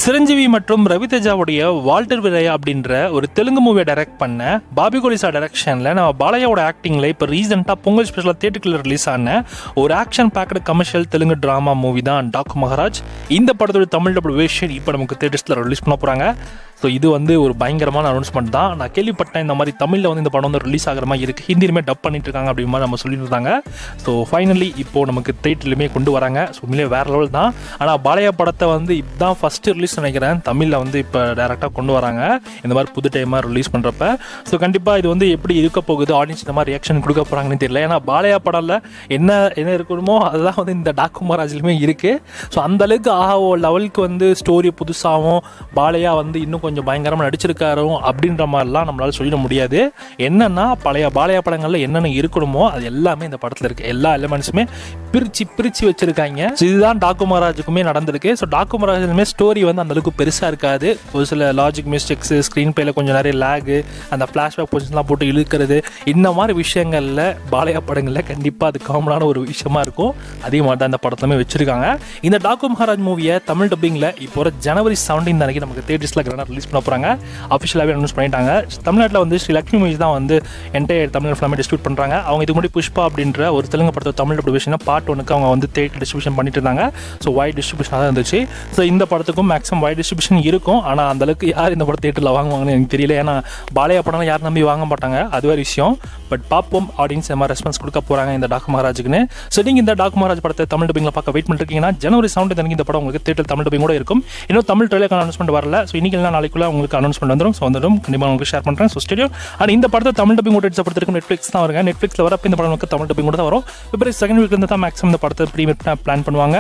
சிரஞ்சீவி மற்றும் ரவிதேஜாவுடைய வால்டர் விரையா அப்படின்ற ஒரு தெலுங்கு மூவியை டைரக்ட் பண்ண பாபி கொலிசா டைரக்ஷனில் நம்ம பாலையாவோட ஆக்டிங்கில் இப்போ ரீசெண்டாக பொங்கல் ஸ்பெஷலாக தியேட்டருக்குள்ள ரிலீஸ் ஆன ஒரு action packed commercial Telugu drama movie தான் டாக்கு மகாராஜ். இந்த படத்தோட தமிழ் டபுள் வேர்ஷன் இப்போ நமக்கு தியேட்டர்ஸில் ரிலீஸ் பண்ண போகிறாங்க. ஸோ இது வந்து ஒரு பயங்கரமான அனௌன்ஸ்மெண்ட் தான். நான் கேள்விப்பட்டேன் இந்த மாதிரி தமிழில் வந்து இந்த படம் வந்து ரிலீஸ் ஆகிற மாதிரி இருக்குது, ஹிந்திலுமே டப் பண்ணிட்டு இருக்காங்க அப்படி மாதிரி நம்ம சொல்லிட்டு இருந்தாங்க. ஸோ ஃபைனலி இப்போது நமக்கு தியேட்டர்லையுமே கொண்டு வராங்க. ஸோ உண்மையிலே வேறு லெவல் தான். ஆனால் பாலையா படத்தை வந்து இதுதான் ஃபஸ்ட்டு ரிலீஸ் நினைக்கிறேன் தமிழில் வந்து இப்போ டேரெக்டாக கொண்டு வராங்க இந்த மாதிரி புது டைமாக ரிலீஸ் பண்ணுறப்ப. ஸோ கண்டிப்பாக இது வந்து எப்படி இருக்க போகுது, ஆடியன்ஸ் இந்த மாதிரி ரியாக்ஷன் கொடுக்க போகிறாங்கன்னு தெரியல. ஏன்னா பாலையா படம்ல என்ன இருக்கணுமோ அதுதான் வந்து இந்த டாக்கு மகாராஜ்லையுமே இருக்குது. ஸோ அந்தளவுக்கு லெவலுக்கு வந்து ஸ்டோரி புதுசாகவும் பாலையா வந்து இன்னும் கொஞ்சம் பயங்கரமாக நடிச்சிருக்காரோ அப்படின்ற மாதிரிலாம் நம்மளால சொல்லிட முடியாது. என்னன்னா பழைய பாலையா படங்களில் என்னென்ன இருக்கணுமோ அது எல்லாமே இந்த படத்தில் இருக்குது. எல்லா எலிமெண்ட்ஸுமே பிரித்து வச்சிருக்காங்க. இதுதான் டாக்கு மகாராஜுக்குமே நடந்திருக்கு. ஸோ டாக்கு மகாராஜுமே ஸ்டோரி வந்து அந்தளவுக்கு பெருசாக இருக்காது. ஒரு சில லாஜிக் மிஸ்டேக்ஸு, ஸ்க்ரீன் பிளேல கொஞ்சம் நிறைய லேகு, அந்த ஃப்ளாஷ்பேக் பொசிஷன்லாம் போட்டு இழுக்கிறது, இந்த மாதிரி விஷயங்களில் பாலையா படங்களில் கண்டிப்பாக அது காமனான ஒரு விஷயமா இருக்கும். அதே மாதிரி தான் இந்த படத்துலையுமே வச்சிருக்காங்க. இந்த டாக்கு மகாராஜ் மூவியை தமிழ் டப்பிங்கில் இப்போ ஜனவரி 17 அன்றைக்கி நமக்கு தியேட்டர்ஸில் கிராண்டாக ரிலீஸ் பண்ண போகிறாங்க. அஃபிஷியலாகவே அனௌன்ஸ் பண்ணிட்டாங்க. தமிழ்நாட்டில் வந்து ஸ்ரீ லக்ஷ்மி மூவிஸ் தான் வந்து என்டையர் தமிழ் ஃபுல்லாமே டிஸ்ட்ரிபியூட் பண்ணுறாங்க. அவங்க இதுக்கு முன்னாடி புஷ்பா அப்படின்ற ஒரு தெலுங்கு படத்தை தமிழ் டிஸ்ட்ரிபியூஷன் பார்ட் 1க்கு அவங்க வந்து தியேட்டர் டிஸ்ட்ரிபியூஷன் பண்ணிட்டு இருந்தாங்க. ஸோ வைட் டிஸ்ட்ரிபியூஷனாக தான் இருந்துச்சு. ஸோ இந்த படத்துக்கும் மேக்ஸிமம் வைட் டிஸ்ட்ரிபியூஷன் இருக்கும். ஆனால் அந்தளவுக்கு யார் இந்த படம் தியேட்டரில் வாங்குவாங்கன்னு எனக்கு தெரியல. ஏன்னா பாலையா படம் யாரும் நம்பி வாங்க மாட்டாங்க, அது வேறு விஷயம். பட் பார்ப்போம் ஆடியன்ஸ் இந்த மாதிரி ரெஸ்பான்ஸ் கொடுக்க போகிறாங்க இந்த டாக்கு மகாராஜுக்குன்னு. ஸோ நீங்கள் இந்த டாக்கு மகாராஜ் படத்தை தமிழ் டப்பிங்கில் பார்க்க வெயிட் பண்ணிருக்கீங்கன்னா ஜனவரி 17 அன்றைக்கி இந்த படம் உங்களுக்கு தியேட்டர் தமிழ் டப்பிங் கூட இருக்கும். இன்னும் தமிழ் ட்ரெயிலர் அனௌன்ஸ்மெண்ட் வரல. ஸோ இன்னைக்கு இல்லைனா நாளைக்குள்ள உங்களுக்கு அனௌன்ஸ்மெண்ட் வந்துடும். ஸோ வந்துடும், கண்டிப்பாக உங்களுக்கு ஷேர் பண்ணுறேன். ஸோ ஸ்டேடியோ அண்ட் இந்த படத்தை தமிழ் டப்பிங் கூட எடுத்து நெட்ஃப்ளிக்ஸ் தான் வருங்க. நெட்ஃப்ளிக்ஸில் வரப்போ இந்த படம் தமிழ் டப்பிங் கூட தான் வரும். பிப்ரவரி 2 வீக்லேருந்து தான் மேக்ஸிமம் இந்த படத்தை ப்ரீமியர் பிளான் பண்ணுவாங்க.